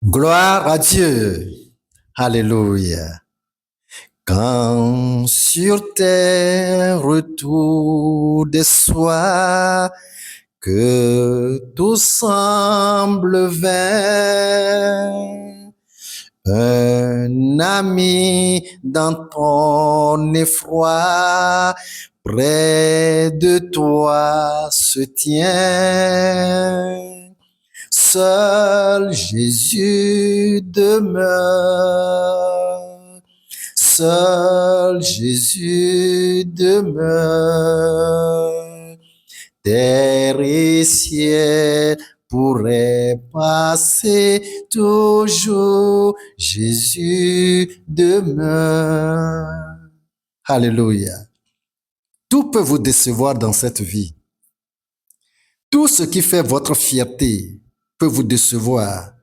Gloire à Dieu. Alléluia. Quand sur terre tout déçoit, que tout semble vain, un ami dans ton effroi, près de toi se tient. Seul Jésus demeure, seul Jésus demeure. Terre et ciel pourraient passer toujours, Jésus demeure. Alléluia. Tout peut vous décevoir dans cette vie. Tout ce qui fait votre fierté peut vous décevoir.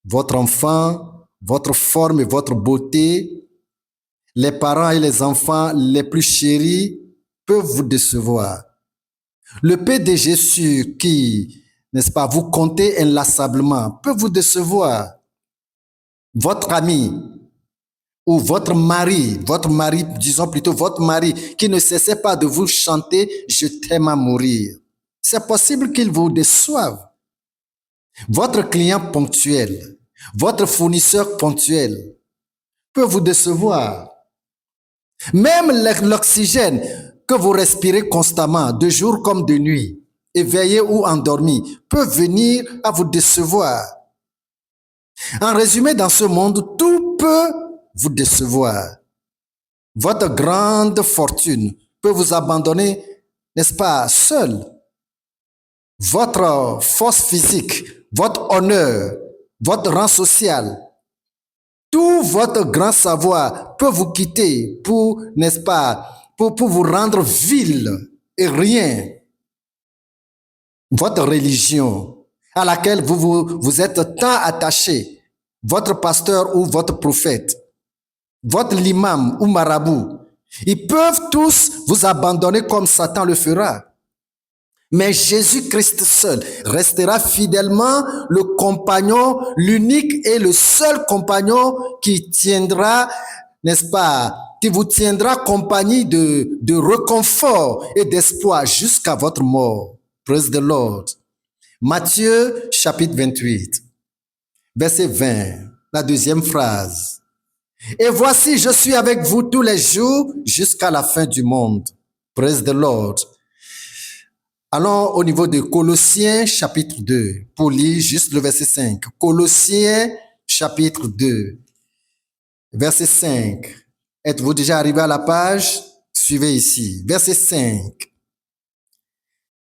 Votre enfant, votre forme et votre beauté, les parents et les enfants les plus chéris peuvent vous décevoir. Le PDG sûr qui, n'est-ce pas, vous comptez inlassablement peut vous décevoir. Votre ami ou votre mari, disons plutôt votre mari, qui ne cessait pas de vous chanter « Je t'aime à mourir ». C'est possible qu'il vous déçoive. Votre client ponctuel, votre fournisseur ponctuel peut vous décevoir. Même l'oxygène que vous respirez constamment, de jour comme de nuit, éveillé ou endormi, peut venir à vous décevoir. En résumé, dans ce monde, tout peut vous décevoir. Votre grande fortune peut vous abandonner, n'est-ce pas, seul. Votre force physique, votre honneur, votre rang social, tout votre grand savoir peut vous quitter pour, n'est-ce pas, pour vous rendre vil et rien. Votre religion à laquelle vous êtes tant attaché, votre pasteur ou votre prophète, votre l'imam ou marabout, ils peuvent tous vous abandonner comme Satan le fera. Mais Jésus-Christ seul restera fidèlement le compagnon, l'unique et le seul compagnon qui tiendra, n'est-ce pas, qui vous tiendra compagnie de réconfort et d'espoir jusqu'à votre mort. Praise the Lord. Matthieu chapitre 28, verset 20, la deuxième phrase. Et voici, je suis avec vous tous les jours jusqu'à la fin du monde. Praise the Lord. Allons au niveau de Colossiens chapitre 2 pour lire juste le verset 5. Colossiens chapitre 2, verset 5. Êtes-vous déjà arrivé à la page? Suivez ici. Verset 5.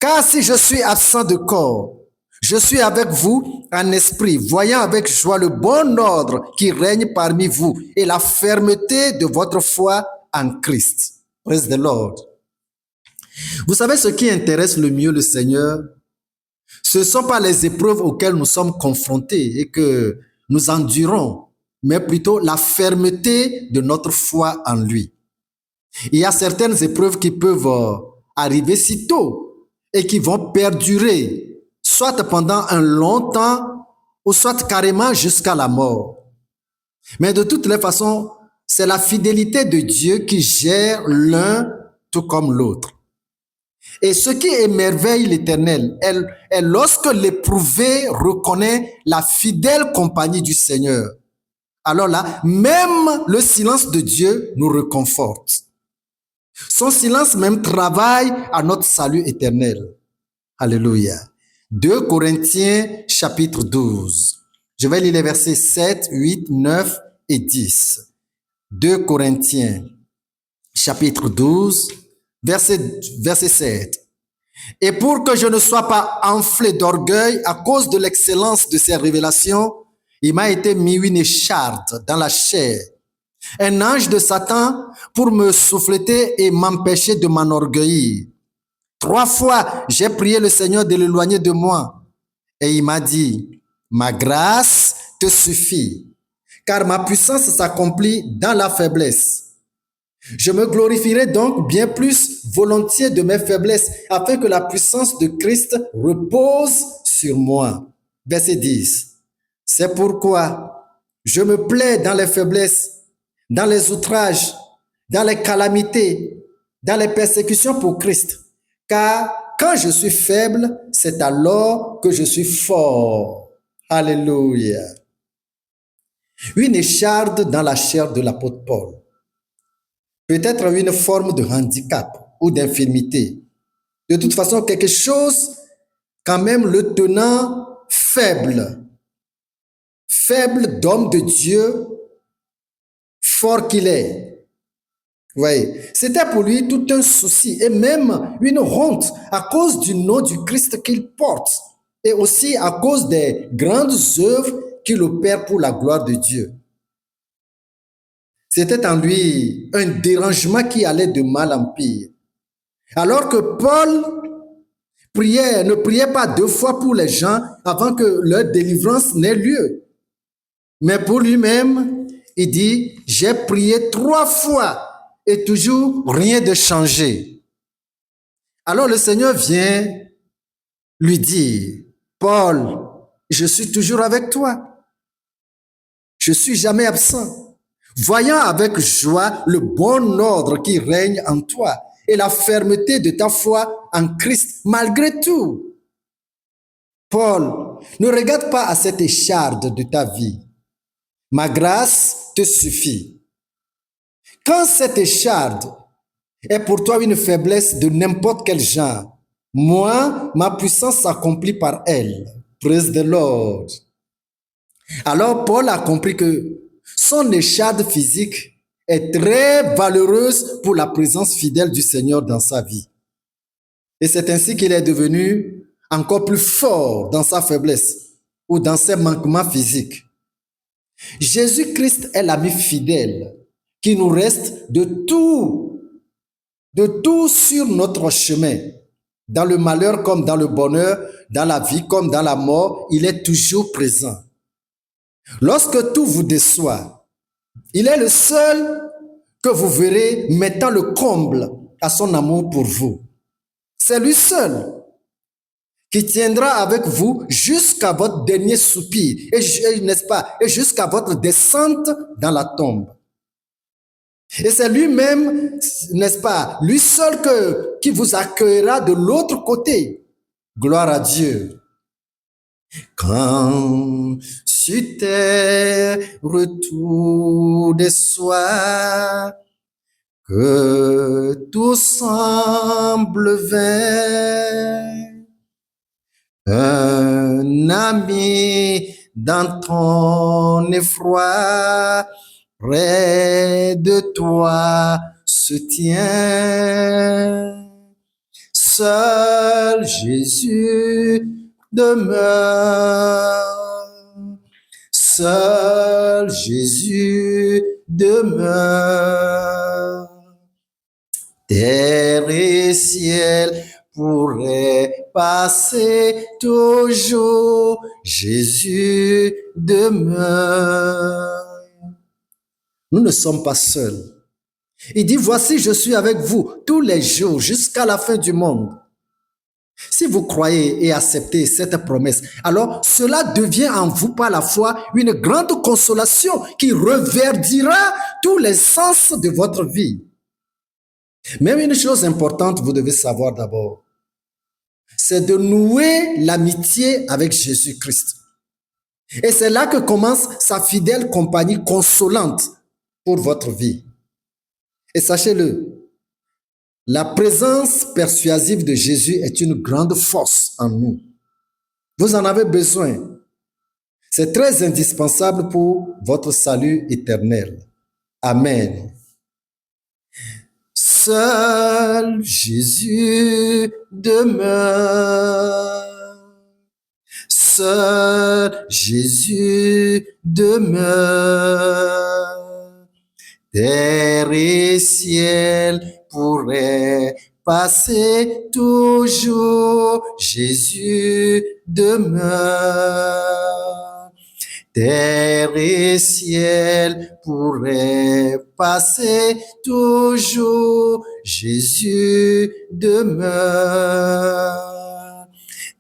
Car si je suis absent de corps, je suis avec vous en esprit, voyant avec joie le bon ordre qui règne parmi vous et la fermeté de votre foi en Christ. Praise the Lord. Vous savez ce qui intéresse le mieux le Seigneur? Ce ne sont pas les épreuves auxquelles nous sommes confrontés et que nous endurons, mais plutôt la fermeté de notre foi en lui. Il y a certaines épreuves qui peuvent arriver si tôt et qui vont perdurer, soit pendant un long temps ou soit carrément jusqu'à la mort. Mais de toutes les façons, c'est la fidélité de Dieu qui gère l'un tout comme l'autre. Et ce qui émerveille l'Éternel est lorsque l'éprouvé reconnaît la fidèle compagnie du Seigneur. Alors là, même le silence de Dieu nous réconforte. Son silence même travaille à notre salut éternel. Alléluia. 2 Corinthiens chapitre 12. Je vais lire les versets 7, 8, 9 et 10. 2 Corinthiens chapitre 12. Verset 7. Et pour que je ne sois pas enflé d'orgueil à cause de l'excellence de ces révélations, il m'a été mis une écharde dans la chair, un ange de Satan pour me souffleter et m'empêcher de m'enorgueillir. 3 fois, j'ai prié le Seigneur de l'éloigner de moi. Et il m'a dit, ma grâce te suffit, car ma puissance s'accomplit dans la faiblesse. Je me glorifierai donc bien plus volontiers de mes faiblesses, afin que la puissance de Christ repose sur moi. Verset 10. C'est pourquoi je me plais dans les faiblesses, dans les outrages, dans les calamités, dans les persécutions pour Christ. Car quand je suis faible, c'est alors que je suis fort. Alléluia. Une écharde dans la chair de l'apôtre Paul. Peut-être une forme de handicap ou d'infirmité. De toute façon, quelque chose quand même le tenant faible. Faible d'homme de Dieu, fort qu'il est. Vous voyez, c'était pour lui tout un souci et même une honte à cause du nom du Christ qu'il porte et aussi à cause des grandes œuvres qu'il opère pour la gloire de Dieu. C'était en lui un dérangement qui allait de mal en pire. Alors que Paul ne priait pas 2 fois pour les gens avant que leur délivrance n'ait lieu. Mais pour lui-même, il dit, j'ai prié 3 fois et toujours rien de changé. Alors le Seigneur vient lui dire, Paul, je suis toujours avec toi. Je suis jamais absent. Voyant avec joie le bon ordre qui règne en toi et la fermeté de ta foi en Christ malgré tout. Paul, ne regarde pas à cette écharde de ta vie. Ma grâce te suffit. Quand cette écharde est pour toi une faiblesse de n'importe quel genre, moi, ma puissance s'accomplit par elle. Praise the Lord. Alors Paul a compris que son écharde physique est très valeureuse pour la présence fidèle du Seigneur dans sa vie. Et c'est ainsi qu'il est devenu encore plus fort dans sa faiblesse ou dans ses manquements physiques. Jésus-Christ est l'ami fidèle qui nous reste de tout sur notre chemin. Dans le malheur comme dans le bonheur, dans la vie comme dans la mort, il est toujours présent. Lorsque tout vous déçoit, il est le seul que vous verrez mettant le comble à son amour pour vous. C'est lui seul qui tiendra avec vous jusqu'à votre dernier soupir, n'est-ce pas, et jusqu'à votre descente dans la tombe. Et c'est lui-même, n'est-ce pas, lui seul qui vous accueillera de l'autre côté. Gloire à Dieu. Quand sur terre retour des soirs, que tout semble vain, un ami dans ton effroi, près de toi se tient. Seul Jésus demeure. Seul Jésus demeure. Terre et ciel pourraient passer toujours. Jésus demeure. Nous ne sommes pas seuls. Il dit, voici, je suis avec vous tous les jours jusqu'à la fin du monde. Si vous croyez et acceptez cette promesse, alors cela devient en vous par la foi une grande consolation qui reverdira tous les sens de votre vie. Même une chose importante, vous devez savoir d'abord, c'est de nouer l'amitié avec Jésus-Christ. Et c'est là que commence sa fidèle compagnie consolante pour votre vie. Et sachez-le, la présence persuasive de Jésus est une grande force en nous. Vous en avez besoin. C'est très indispensable pour votre salut éternel. Amen. Seul Jésus demeure. Seul Jésus demeure. Terre et ciel pourraient passer toujours. Jésus demeure. Terre et ciel pourraient passer toujours. Jésus demeure.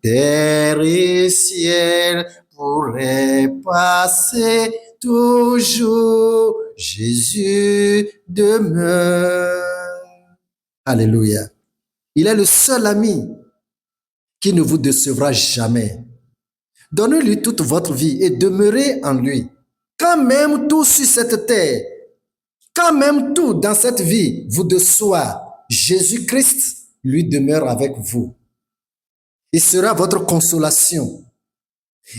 Terre et ciel pourrait passer toujours. Jésus demeure. Alléluia. Il est le seul ami qui ne vous décevra jamais. Donnez-lui toute votre vie et demeurez en lui. Quand même tout sur cette terre, quand même tout dans cette vie vous déçoit, Jésus-Christ, lui, demeure avec vous. Il sera votre consolation.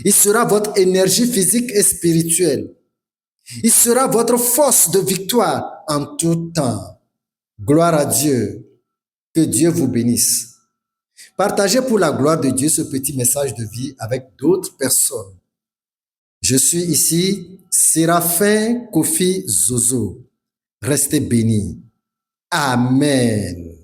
Il sera votre énergie physique et spirituelle. Il sera votre force de victoire en tout temps. Gloire à Dieu. Que Dieu vous bénisse. Partagez pour la gloire de Dieu ce petit message de vie avec d'autres personnes. Je suis ici, Séraphin Kofi Zozo. Restez bénis. Amen.